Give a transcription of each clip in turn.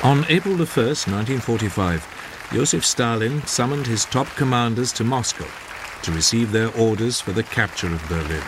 On April the 1st, 1945, Joseph Stalin summoned his top commanders to Moscow to receive their orders for the capture of Berlin.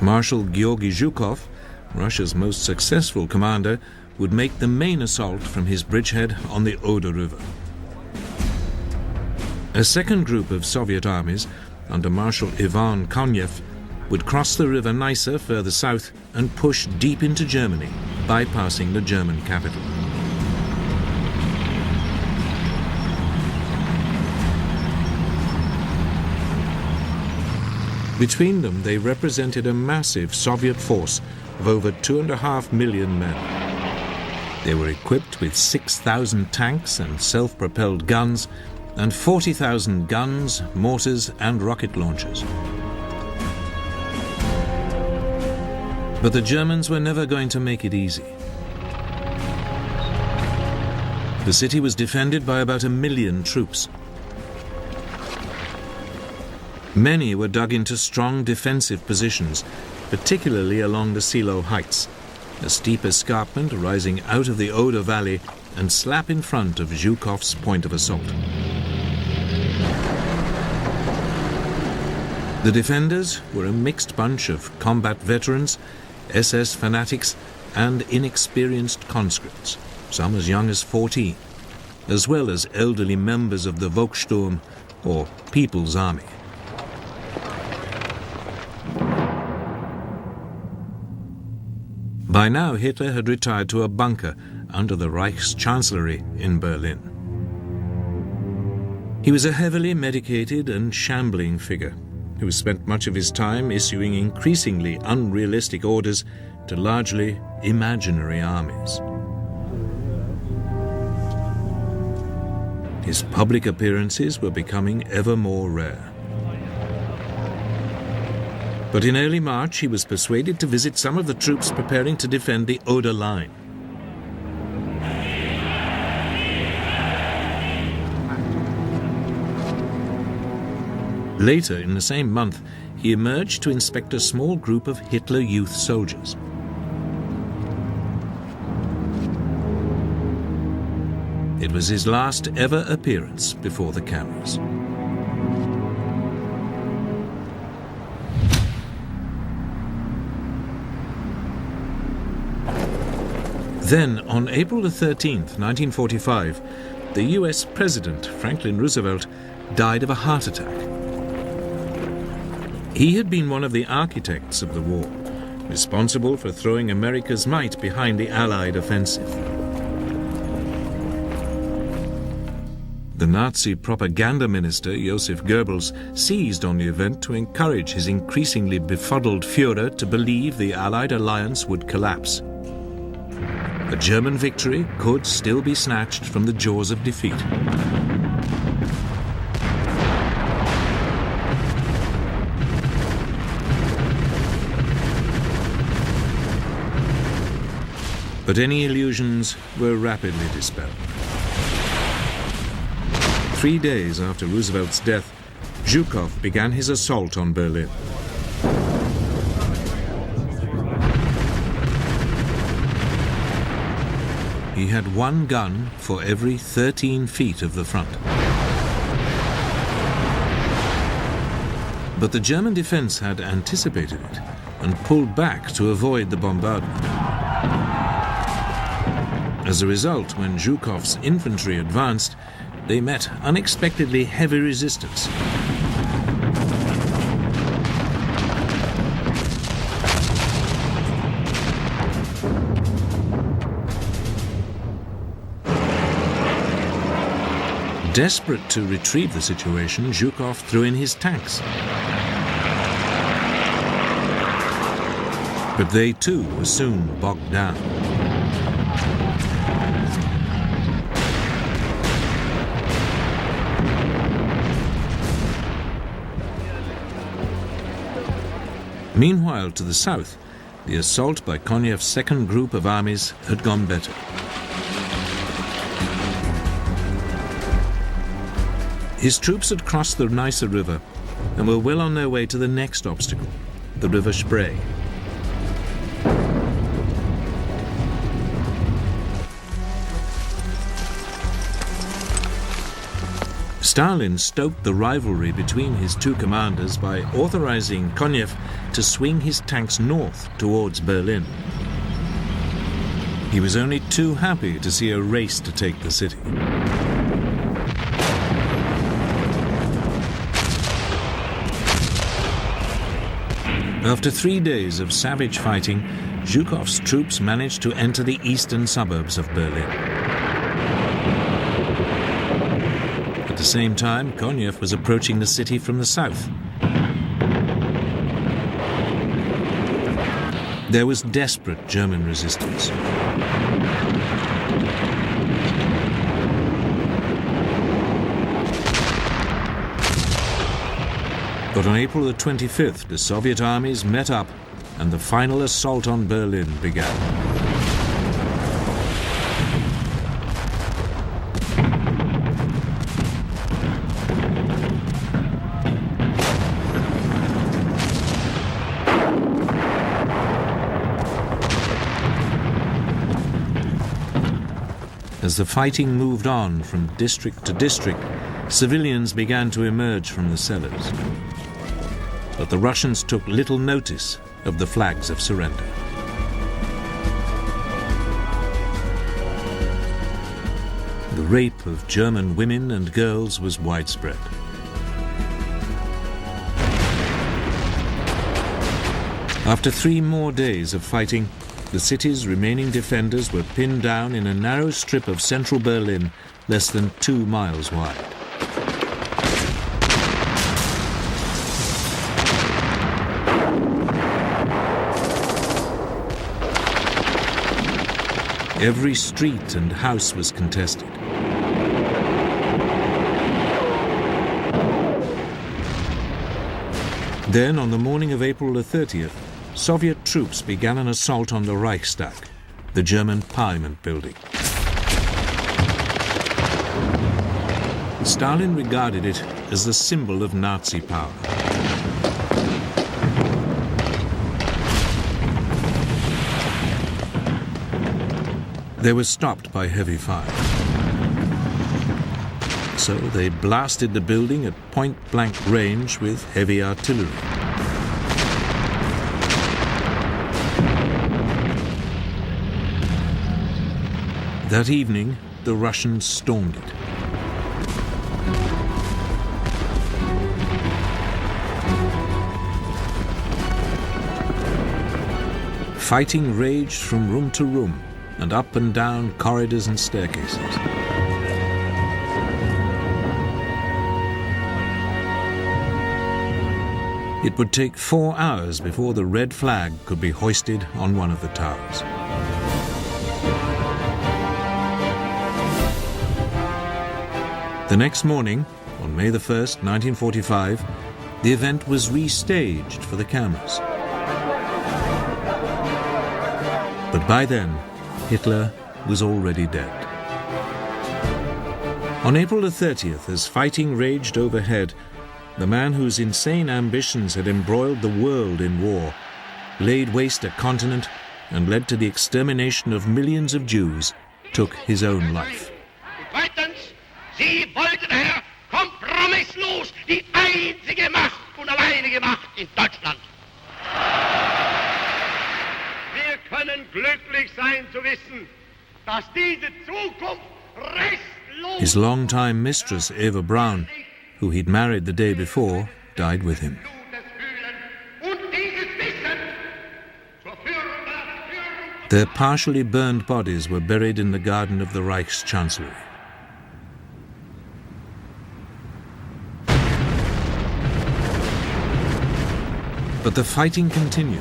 Marshal Georgy Zhukov, Russia's most successful commander, would make the main assault from his bridgehead on the Oder River. A second group of Soviet armies, under Marshal Ivan Konev, would cross the river Neisse further south and push deep into Germany, bypassing the German capital. Between them, they represented a massive Soviet force of over 2.5 million men. They were equipped with 6,000 tanks and self-propelled guns, and 40,000 guns, mortars, and rocket launchers. But the Germans were never going to make it easy. The city was defended by about 1 million troops. Many were dug into strong defensive positions, particularly along the Silo Heights, a steep escarpment rising out of the Oder Valley and slap in front of Zhukov's point of assault. The defenders were a mixed bunch of combat veterans, SS fanatics, and inexperienced conscripts, some as young as 14, as well as elderly members of the Volkssturm, or People's Army. By now, Hitler had retired to a bunker under the Reichschancellery in Berlin. He was a heavily medicated and shambling figure who spent much of his time issuing increasingly unrealistic orders to largely imaginary armies. His public appearances were becoming ever more rare. But in early March, he was persuaded to visit some of the troops preparing to defend the Oder Line. Later, in the same month, he emerged to inspect a small group of Hitler Youth soldiers. It was his last ever appearance before the cameras. Then, on April 13th, 1945, the US President, Franklin Roosevelt, died of a heart attack. He had been one of the architects of the war, responsible for throwing America's might behind the Allied offensive. The Nazi propaganda minister, Joseph Goebbels, seized on the event to encourage his increasingly befuddled Führer to believe the Allied alliance would collapse. A German victory could still be snatched from the jaws of defeat. But any illusions were rapidly dispelled. 3 days after Roosevelt's death, Zhukov began his assault on Berlin. He had one gun for every 13 feet of the front. But the German defense had anticipated it and pulled back to avoid the bombardment. As a result, when Zhukov's infantry advanced, they met unexpectedly heavy resistance. Desperate to retrieve the situation, Zhukov threw in his tanks. But they too were soon bogged down. Meanwhile, to the south, the assault by Konev's second group of armies had gone better. His troops had crossed the Neisse River and were well on their way to the next obstacle, the River Spree. Stalin stoked the rivalry between his two commanders by authorizing Konev to swing his tanks north towards Berlin. He was only too happy to see a race to take the city. After 3 days of savage fighting, Zhukov's troops managed to enter the eastern suburbs of Berlin. At the same time, Konev was approaching the city from the south. There was desperate German resistance. But on April the 25th, the Soviet armies met up and the final assault on Berlin began. As the fighting moved on from district to district, civilians began to emerge from the cellars. But the Russians took little notice of the flags of surrender. The rape of German women and girls was widespread. After 3 more days of fighting, the city's remaining defenders were pinned down in a narrow strip of central Berlin less than 2 miles wide. Every street and house was contested. Then, on the morning of April the 30th, Soviet troops began an assault on the Reichstag, the German parliament building. Stalin regarded it as the symbol of Nazi power. They were stopped by heavy fire. So they blasted the building at point-blank range with heavy artillery. That evening, the Russians stormed it. Fighting raged from room to room and up and down corridors and staircases. It would take 4 hours before the red flag could be hoisted on one of the towers. The next morning, on May the 1st, 1945, the event was restaged for the cameras. But by then, Hitler was already dead. On April the 30th, as fighting raged overhead, the man whose insane ambitions had embroiled the world in war, laid waste a continent and led to the extermination of millions of Jews, took his own life. Sie wollten daher kompromisslos die einzige Macht und alleinige Macht in Deutschland. Wir können glücklich sein zu wissen, dass diese Zukunft restlos... His longtime mistress, Eva Braun, who he'd married the day before, died with him. Their partially burned bodies were buried in the garden of the Reichschancellery. But the fighting continued.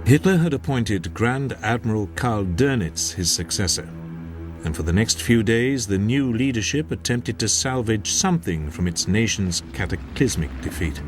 Hitler had appointed Grand Admiral Karl Dönitz his successor, and for the next few days the new leadership attempted to salvage something from its nation's cataclysmic defeat.